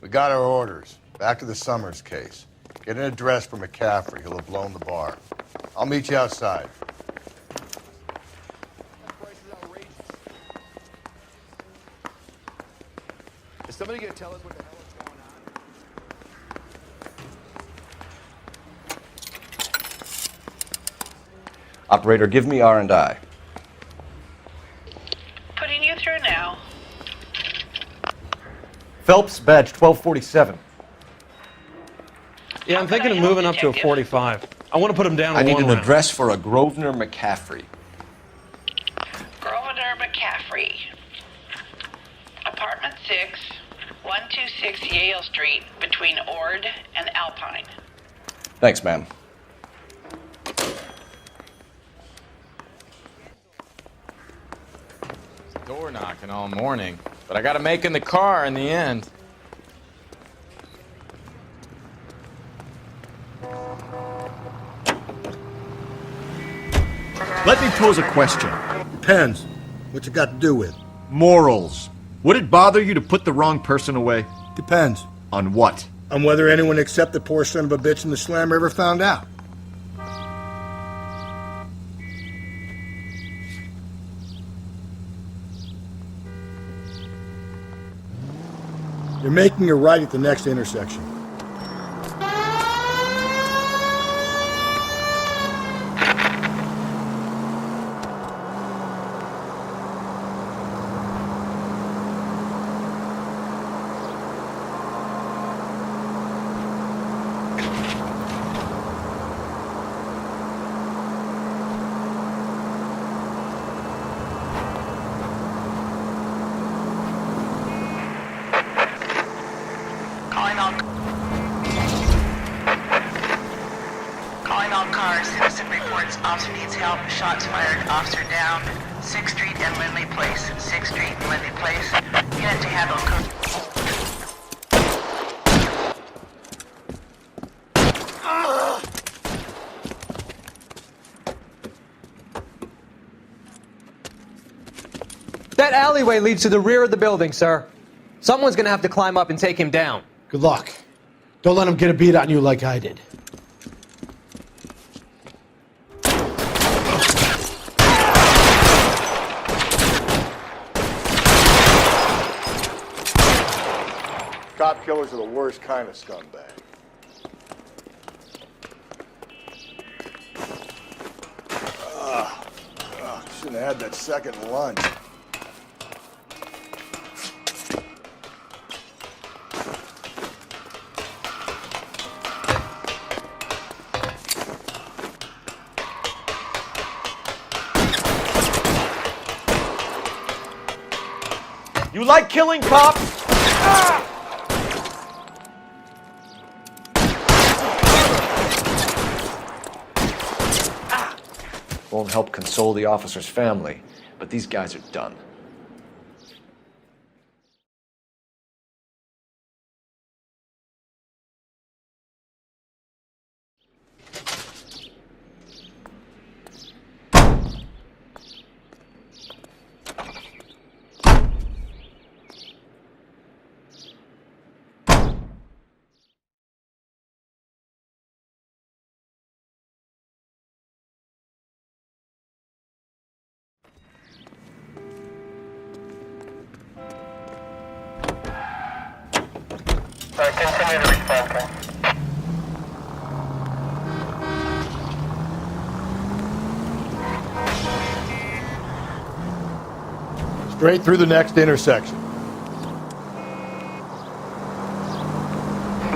We got our orders. Back to the Summers case. Get an address for McCaffrey. He'll have blown the bar. I'll meet you outside. That price is outrageous. Is somebody gonna tell us what the hell is going on? Operator, give me R&I. Putting you through now. Phelps, badge 1247. Yeah, I'm thinking of moving up to a 45. I want to put him down. I need one an round. address for a Grosvenor McCaffrey. Grosvenor McCaffrey. Apartment 6, 126 Yale Street, between Ord and Alpine. Thanks, ma'am. Door knocking all morning, but I gotta make in the car in the end. Let me pose a question. Depends. What you got to do with? Morals. Would it bother you to put the wrong person away? Depends. On what? On whether anyone except the poor son of a bitch in the slammer ever found out. You're making a right at the next intersection. Calling all cars. Citizen reports officer needs help. Shots fired. Officer down. 6th Street and Lindley Place. 6th Street and Lindley Place. Unit to handle code. That alleyway leads to the rear of the building, sir. Someone's gonna have to climb up and take him down. Good luck. Don't let him get a beat on you like I did. Cop killers are the worst kind of scumbag. Shouldn't have had that second lunch. You like killing cops? Ah! Won't help console the officer's family, but these guys are done. Continue to respond, Ken. Straight through the next intersection.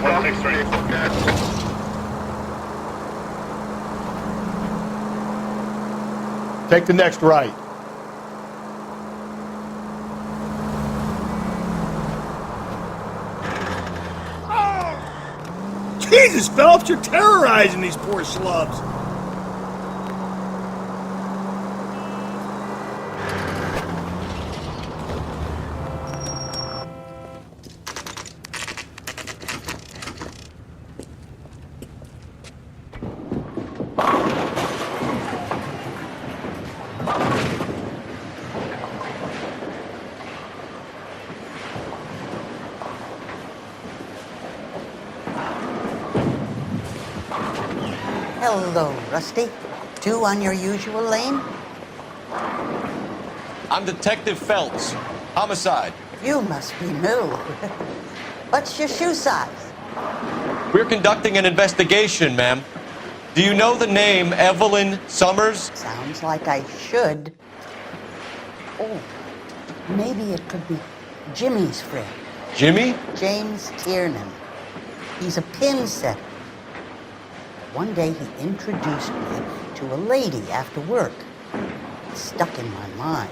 163. Take the next right. Jesus, Phelps, you're terrorizing these poor slubs. Hello, Rusty. Two on your usual lane? I'm Detective Phelps. Homicide. You must be new. What's your shoe size? We're conducting an investigation, ma'am. Do you know the name Evelyn Summers? Sounds like I should. Oh, maybe it could be Jimmy's friend, Jimmy? James Tiernan. He's a pin setter. One day he introduced me to a lady after work. It stuck in my mind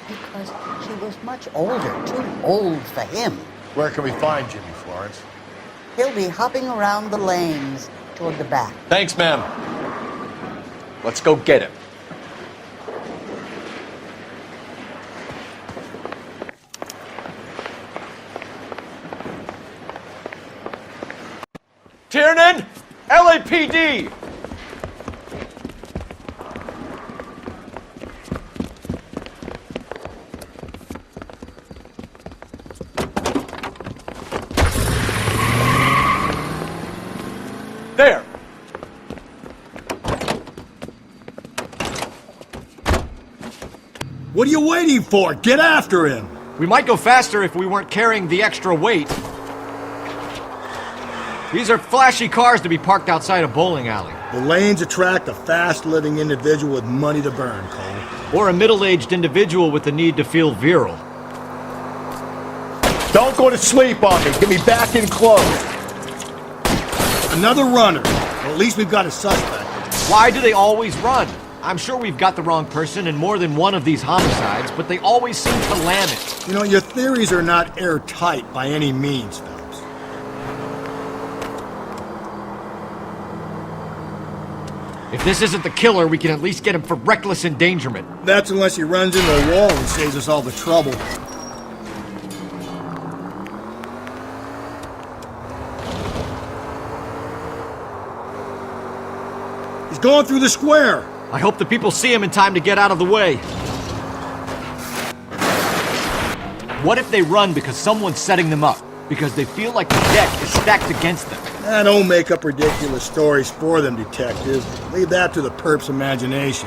because she was much older, too old for him. Where can we find Jimmy, Florence? He'll be hopping around the lanes toward the back. Thanks, ma'am. Let's go get him. Tiernan! LAPD! There! What are you waiting for? Get after him! We might go faster if we weren't carrying the extra weight. These are flashy cars to be parked outside a bowling alley. The lanes attract a fast-living individual with money to burn, Cole. Or a middle-aged individual with the need to feel virile. Don't go to sleep on me. Get me back in close. Another runner. Well, at least we've got a suspect. Why do they always run? I'm sure we've got the wrong person in more than one of these homicides, but they always seem to lam it. You know, your theories are not airtight by any means, Phelps. If this isn't the killer, we can at least get him for reckless endangerment. That's unless he runs into a wall and saves us all the trouble. He's going through the square. I hope the people see him in time to get out of the way. What if they run because someone's setting them up? Because they feel like the deck is stacked against them? Don't make up ridiculous stories for them, detective. Leave that to the perp's imagination.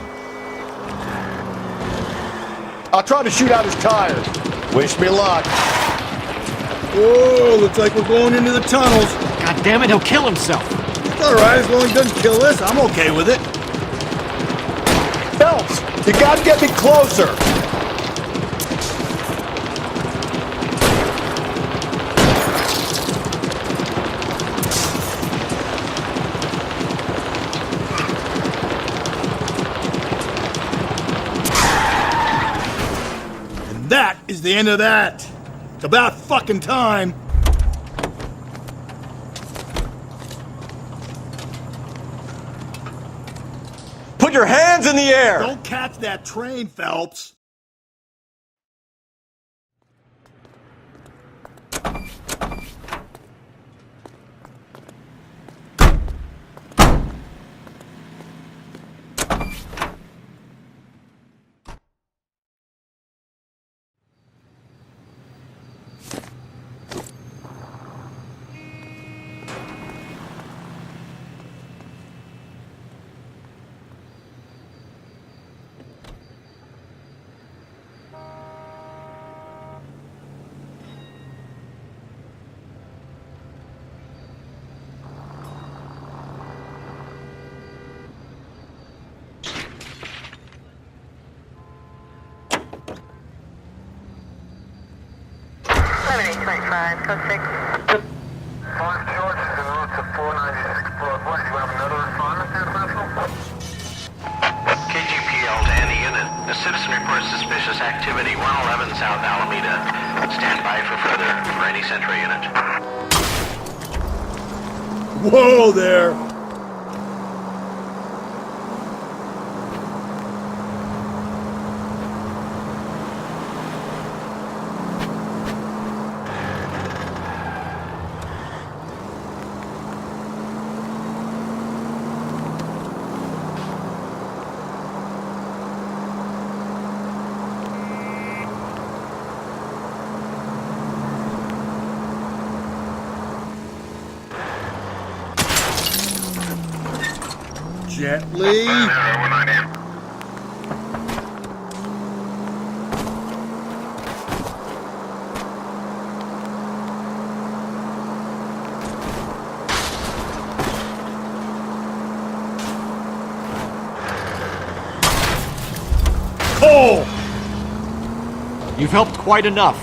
I'll try to shoot out his tires. Wish me luck. Whoa, looks like we're going into the tunnels. God damn it, he'll kill himself. It's all right, as long as he doesn't kill us, I'm okay with it. Phelps, you gotta get me closer. That is the end of that. It's about fucking time. Put your hands in the air! Don't catch that train, Phelps. Code 6. 5 George is en route to 496 Broadway. Do you have another responder, San Francisco? KGPL to any unit. A citizen reports suspicious activity 111 South Alameda. Stand by for any Central unit. Whoa there. Gently. Oh! You've helped quite enough.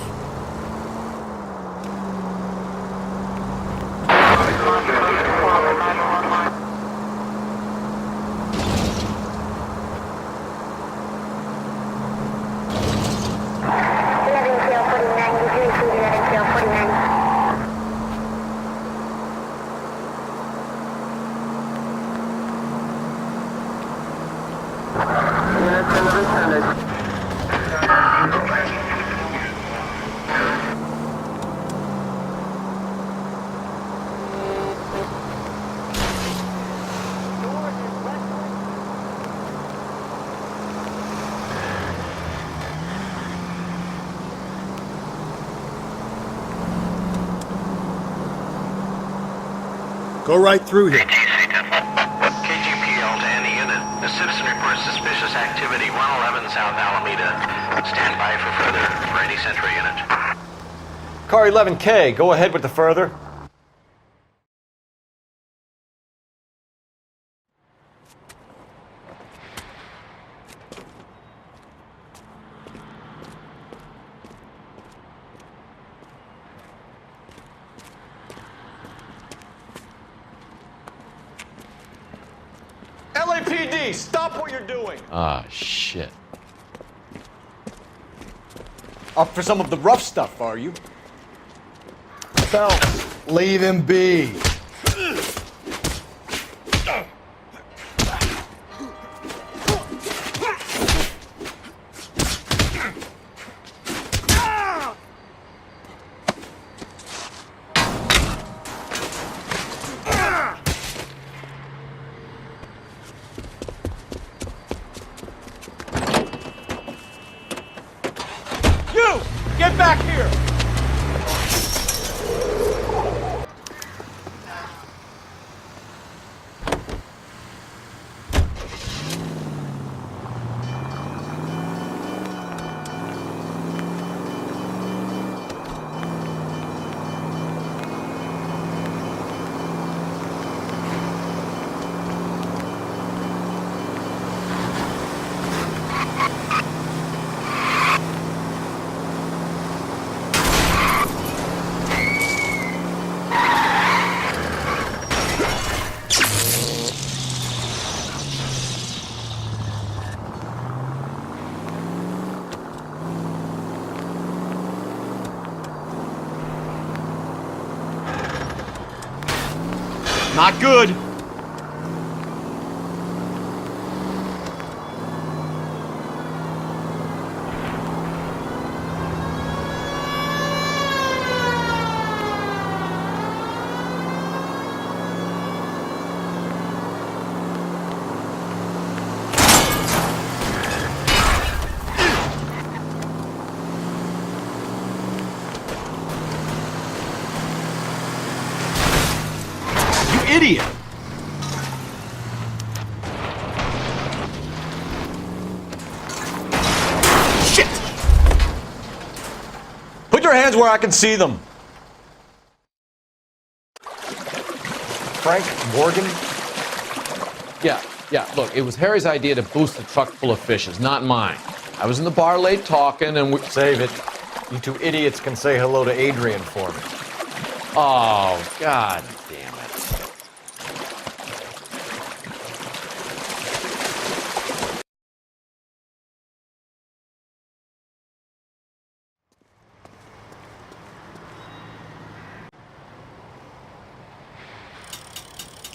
Go right through here. KGPL to any unit. A citizen reports suspicious activity 111 South Alameda. Stand by for further for any Central unit. Car 11K, go ahead with the further. LAPD, stop what you're doing! Ah, shit. Up for some of the rough stuff, are you? Phelps, leave him be. You! Get back here! Not good. You idiot! Shit! Put your hands where I can see them. Frank Morgan? Yeah, look, it was Harry's idea to boost the truck full of fishes, not mine. I was in the bar late talking and we... Save it. You two idiots can say hello to Adrian for me. Oh, god damn it.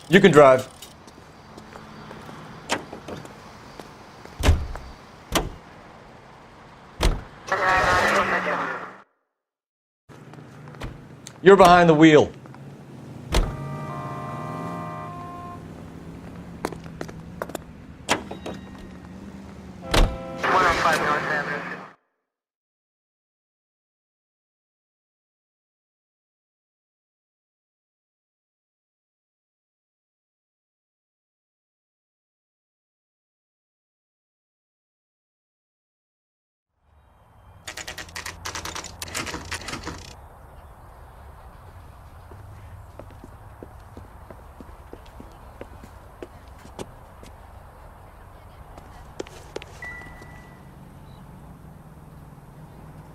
You can drive. You're behind the wheel.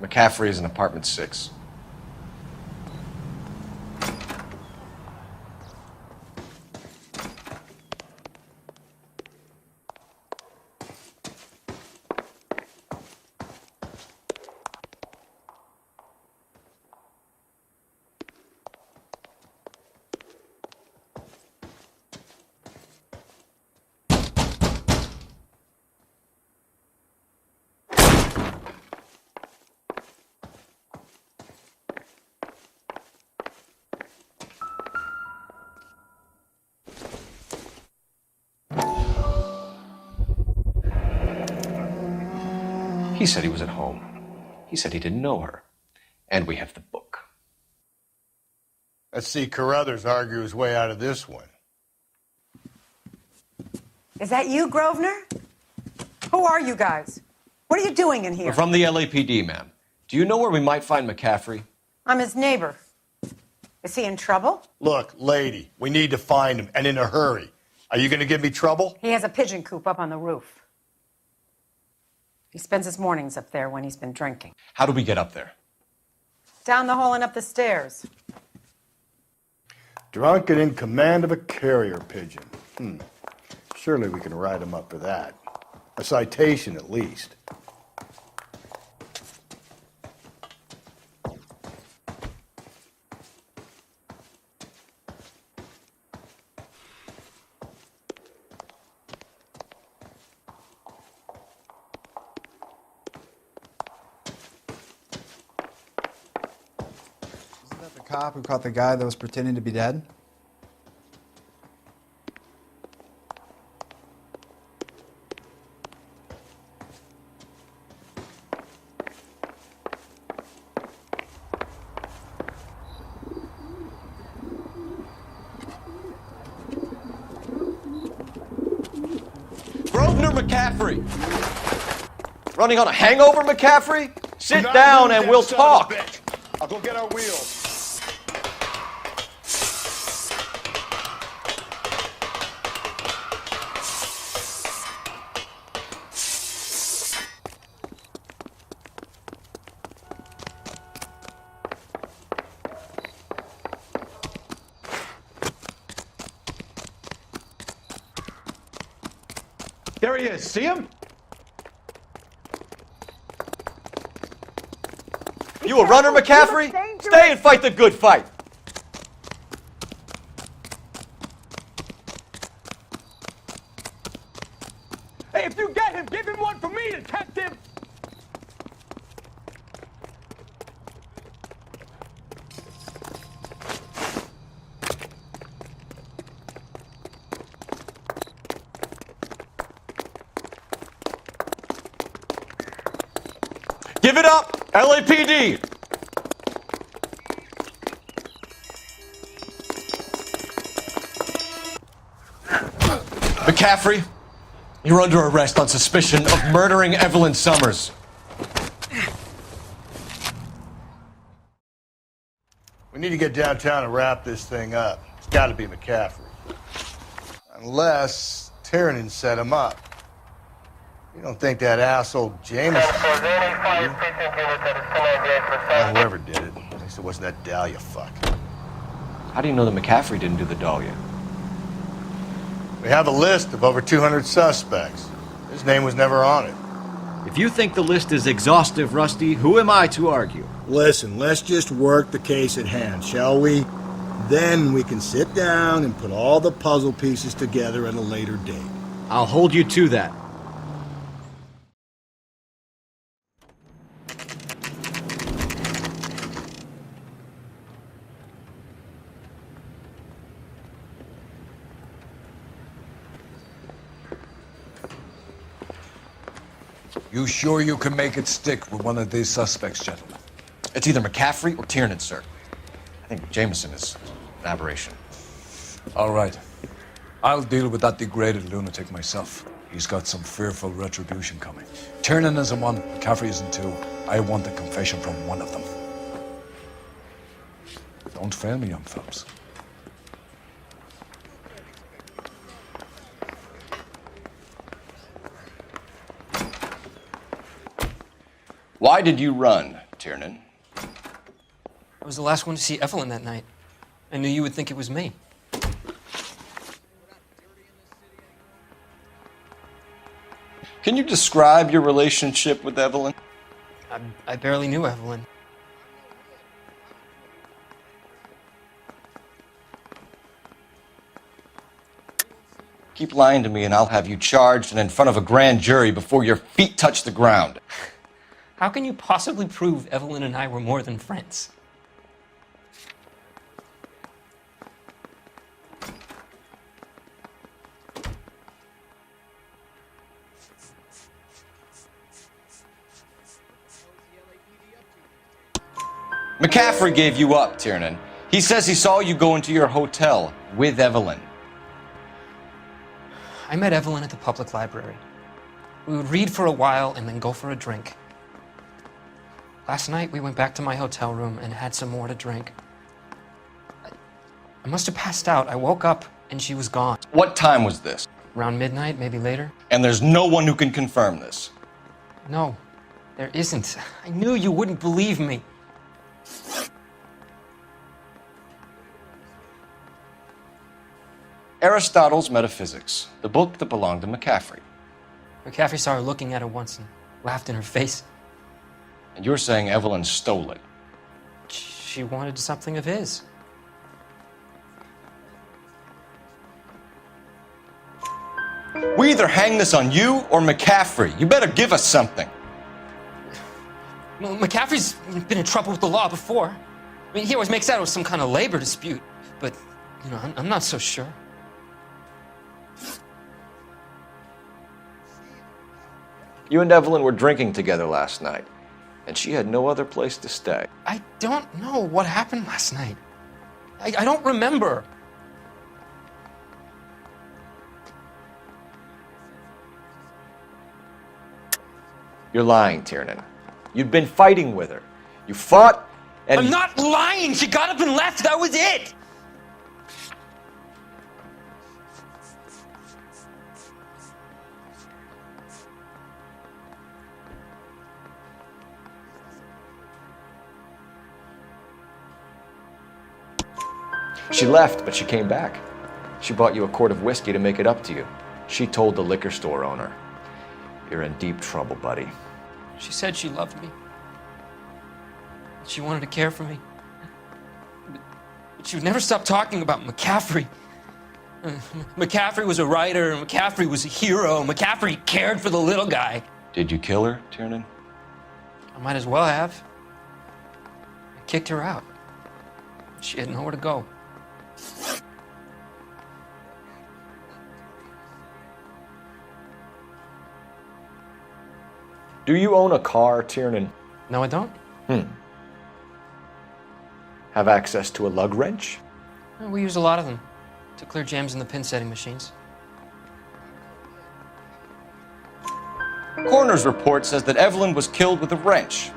McCaffrey is in apartment 6. He said he was at home. He said he didn't know her. And we have the book. Let's see Carruthers argue his way out of this one. Is that you, Grosvenor? Who are you guys? What are you doing in here? We're from the LAPD, ma'am. Do you know where we might find McCaffrey? I'm his neighbor. Is he in trouble? Look, lady, we need to find him, and in a hurry. Are you going to give me trouble? He has a pigeon coop up on the roof. He spends his mornings up there when he's been drinking. How do we get up there? Down the hall and up the stairs. Drunk and in command of a carrier pigeon. Surely we can write him up for that. A citation, at least. Isn't that the cop who caught the guy that was pretending to be dead? Grosvenor McCaffrey! Running on a hangover, McCaffrey? Sit down and we'll talk. I'll go get our wheels. There he is. See him? You a runner, McCaffrey? Stay and fight the good fight. Hey, if you get him, give him one for me, detective! Give it up, LAPD! McCaffrey, you're under arrest on suspicion of murdering Evelyn Summers. We need to get downtown and wrap this thing up. It's got to be McCaffrey. Unless Tiernan set him up. You don't think that asshole Jameson... Well, whoever did it. At least it wasn't that Dahlia fuck. How do you know that McCaffrey didn't do the Dahlia? We have a list of over 200 suspects. His name was never on it. If you think the list is exhaustive, Rusty, who am I to argue? Listen, let's just work the case at hand, shall we? Then we can sit down and put all the puzzle pieces together at a later date. I'll hold you to that. You sure you can make it stick with one of these suspects, gentlemen? It's either McCaffrey or Tiernan, sir. I think Jameson is an aberration. All right. I'll deal with that degraded lunatic myself. He's got some fearful retribution coming. Tiernan isn't one, McCaffrey isn't two. I want a confession from one of them. Don't fail me, young fellas. Why did you run? Tiernan. I was the last one to see Evelyn that night. I knew you would think it was me. Can you describe your relationship with Evelyn? I barely knew Evelyn. Keep lying to me and I'll have you charged and in front of a grand jury before your feet touch the ground. How can you possibly prove Evelyn and I were more than friends? McCaffrey gave you up, Tiernan. He says he saw you go into your hotel with Evelyn. I met Evelyn at the public library. We would read for a while and then go for a drink. Last night, we went back to my hotel room and had some more to drink. I must have passed out. I woke up and she was gone. What time was this? Around midnight, maybe later. And there's no one who can confirm this. No, there isn't. I knew you wouldn't believe me. Aristotle's Metaphysics, the book that belonged to McCaffrey. McCaffrey saw her looking at her once and laughed in her face. And you're saying Evelyn stole it? She wanted something of his. We either hang this on you or McCaffrey. You better give us something. Well, McCaffrey's been in trouble with the law before. I mean, he always makes out it was some kind of labor dispute. But, you know, I'm not so sure. You and Evelyn were drinking together last night, and she had no other place to stay. I don't know what happened last night. I don't remember. You're lying, Tiernan. You'd been fighting with her. You fought, and... I'm not lying! She got up and left! That was it! She left, but she came back. She bought you a quart of whiskey to make it up to you. She told the liquor store owner. You're in deep trouble, buddy. She said she loved me. She wanted to care for me. But she would never stop talking about McCaffrey. McCaffrey was a writer, McCaffrey was a hero, McCaffrey cared for the little guy. Did you kill her, Tiernan? I might as well have. I kicked her out. She had nowhere to go. Do you own a car, Tiernan? No, I don't. Have access to a lug wrench? We use a lot of them to clear jams in the pin setting machines. Coroner's report says that Evelyn was killed with a wrench.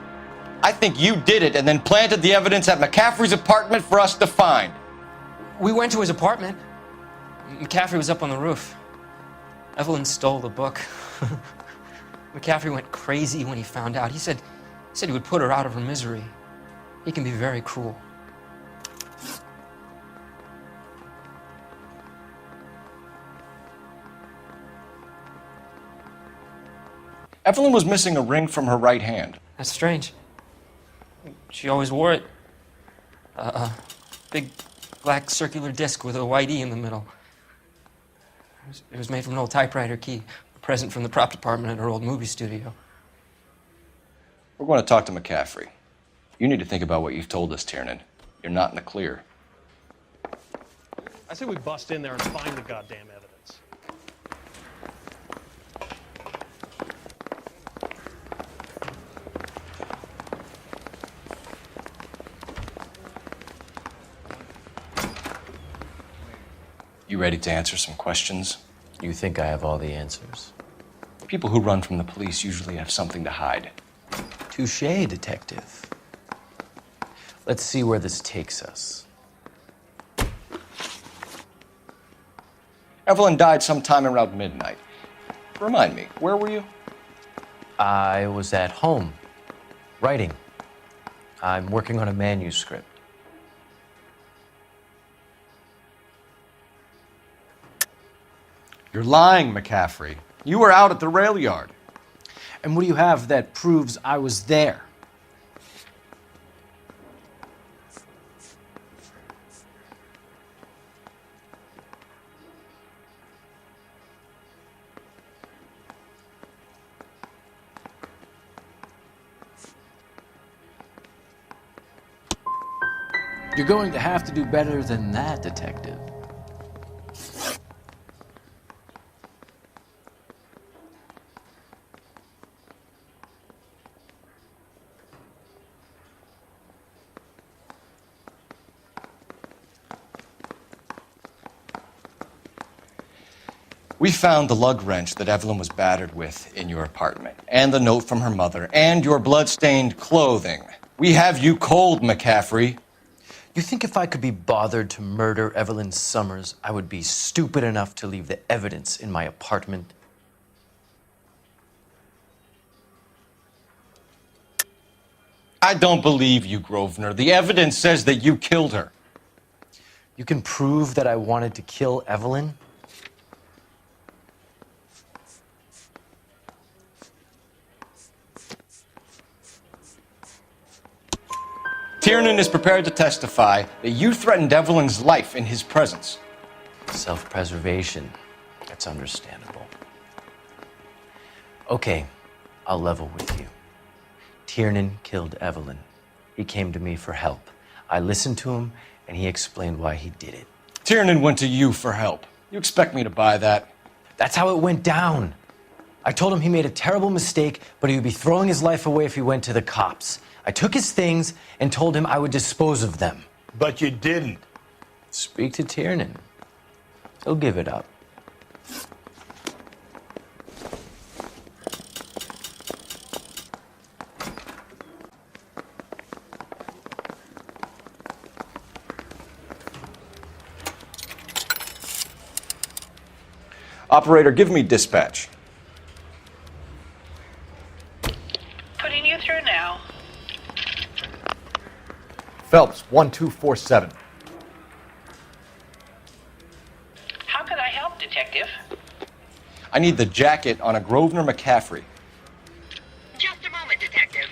I think you did it and then planted the evidence at McCaffrey's apartment for us to find. We went to his apartment. McCaffrey was up on the roof. Evelyn stole the book. McCaffrey went crazy when he found out. He said he would put her out of her misery. He can be very cruel. Evelyn was missing a ring from her right hand. That's strange. She always wore it. A big black circular disc with a white E in the middle. It was made from an old typewriter key, a present from the prop department at her old movie studio. We're going to talk to McCaffrey. You need to think about what you've told us, Tiernan. You're not in the clear. I say we bust in there and find the goddamn evidence. You ready to answer some questions? You think I have all the answers? People who run from the police usually have something to hide. Touché, detective. Let's see where this takes us. Evelyn died sometime around midnight. Remind me, where were you? I was at home, writing. I'm working on a manuscript. You're lying, McCaffrey. You were out at the rail yard. And what do you have that proves I was there? You're going to have to do better than that, detective. We found the lug wrench that Evelyn was battered with in your apartment, and the note from her mother, and your blood-stained clothing. We have you cold, McCaffrey. You think if I could be bothered to murder Evelyn Summers, I would be stupid enough to leave the evidence in my apartment? I don't believe you, Grosvenor. The evidence says that you killed her. You can prove that I wanted to kill Evelyn? Tiernan is prepared to testify that you threatened Evelyn's life in his presence. Self-preservation. That's understandable. Okay, I'll level with you. Tiernan killed Evelyn. He came to me for help. I listened to him, and he explained why he did it. Tiernan went to you for help. You expect me to buy that? That's how it went down. I told him he made a terrible mistake, but he would be throwing his life away if he went to the cops. I took his things and told him I would dispose of them. But you didn't. Speak to Tiernan. He'll give it up. Operator, give me dispatch. Putting you through now. Phelps, 1247. How could I help, Detective? I need the jacket on a Grosvenor McCaffrey. Just a moment, Detective.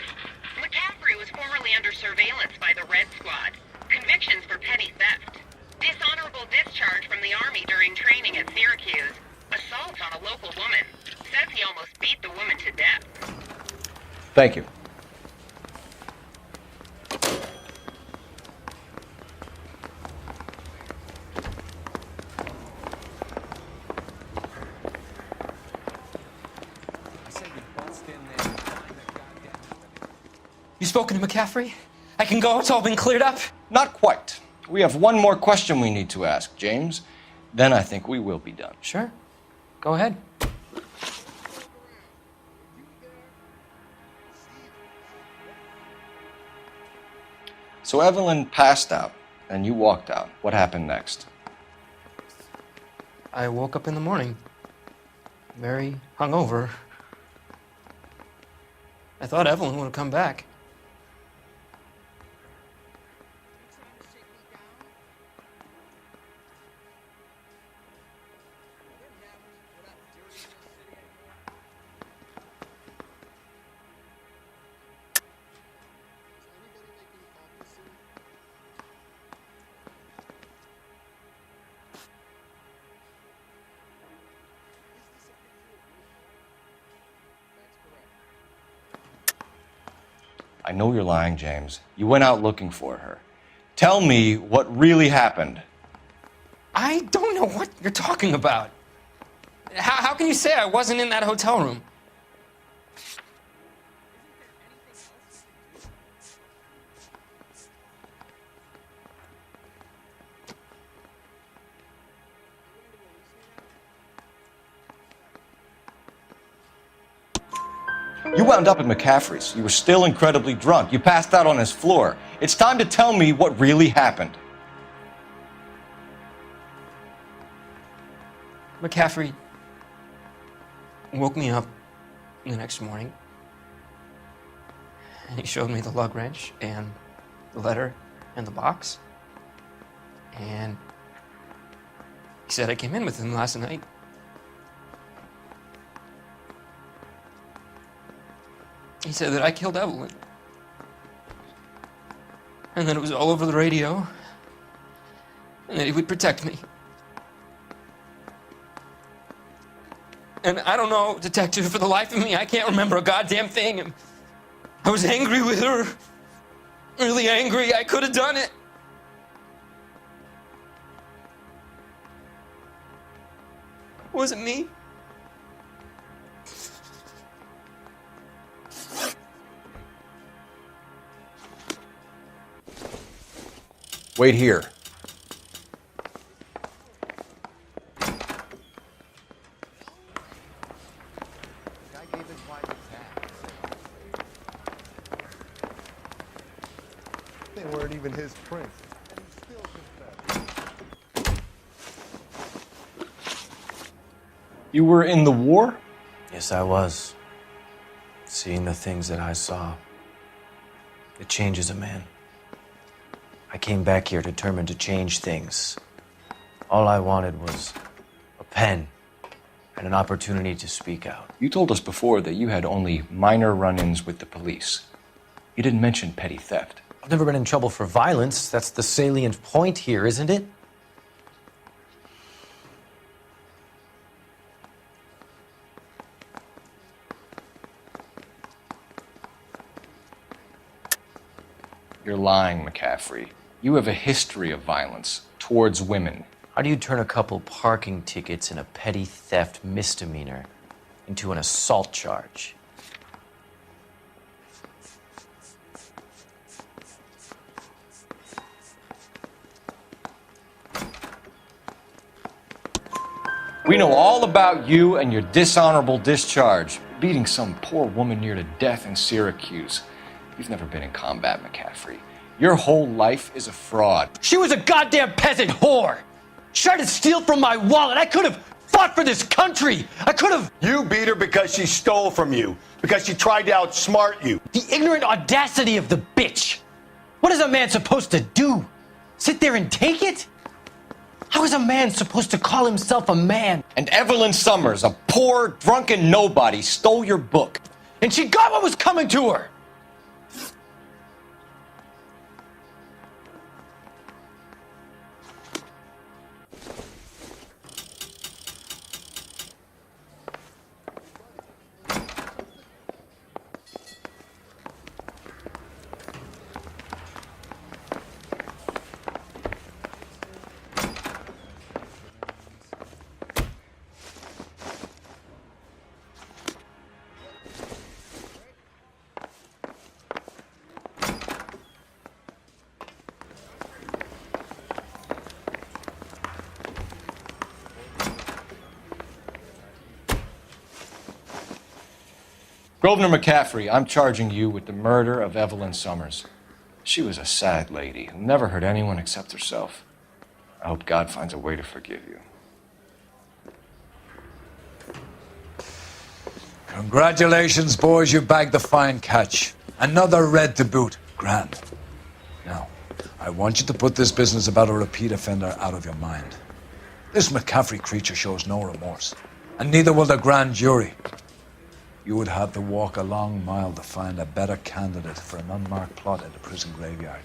McCaffrey was formerly under surveillance by the Red Squad. Convictions for petty theft. Dishonorable discharge from the Army during training at Syracuse. Assault on a local woman. Says he almost beat the woman to death. Thank you. You spoken to McCaffrey? I can go? It's all been cleared up? Not quite. We have one more question we need to ask, James. Then I think we will be done. Sure. Go ahead. So Evelyn passed out, and you walked out. What happened next? I woke up in the morning, very hungover. I thought Evelyn would have come back. I know you're lying, James. You went out looking for her. Tell me what really happened. I don't know what you're talking about. How can you say I wasn't in that hotel room? You wound up at McCaffrey's. You were still incredibly drunk. You passed out on his floor. It's time to tell me what really happened. McCaffrey woke me up the next morning. And he showed me the lug wrench and the letter and the box. And he said I came in with him last night. He said that I killed Evelyn. And that it was all over the radio. And that he would protect me. And I don't know, Detective, for the life of me, I can't remember a goddamn thing. I was angry with her. Really angry. I could have done it. Was it me? Wait here. They weren't even his prints. You were in the war? Yes, I was. Seeing the things that I saw, it changes a man. I came back here determined to change things. All I wanted was a pen and an opportunity to speak out. You told us before that you had only minor run-ins with the police. You didn't mention petty theft. I've never been in trouble for violence. That's the salient point here, isn't it? You're lying, McCaffrey. You have a history of violence towards women. How do you turn a couple parking tickets and a petty theft misdemeanor into an assault charge? We know all about you and your dishonorable discharge, beating some poor woman near to death in Syracuse. You've never been in combat, McCaffrey. Your whole life is a fraud. She was a goddamn peasant whore! She tried to steal from my wallet! I could have fought for this country! I could have... You beat her because she stole from you, because she tried to outsmart you. The ignorant audacity of the bitch! What is a man supposed to do? Sit there and take it? How is a man supposed to call himself a man? And Evelyn Summers, a poor, drunken nobody, stole your book. And she got what was coming to her! Grosvenor McCaffrey, I'm charging you with the murder of Evelyn Summers. She was a sad lady who never hurt anyone except herself. I hope God finds a way to forgive you. Congratulations, boys, you bagged the fine catch. Another red to boot. Grand. Now, I want you to put this business about a repeat offender out of your mind. This McCaffrey creature shows no remorse, and neither will the grand jury. You would have to walk a long mile to find a better candidate for an unmarked plot in the prison graveyard.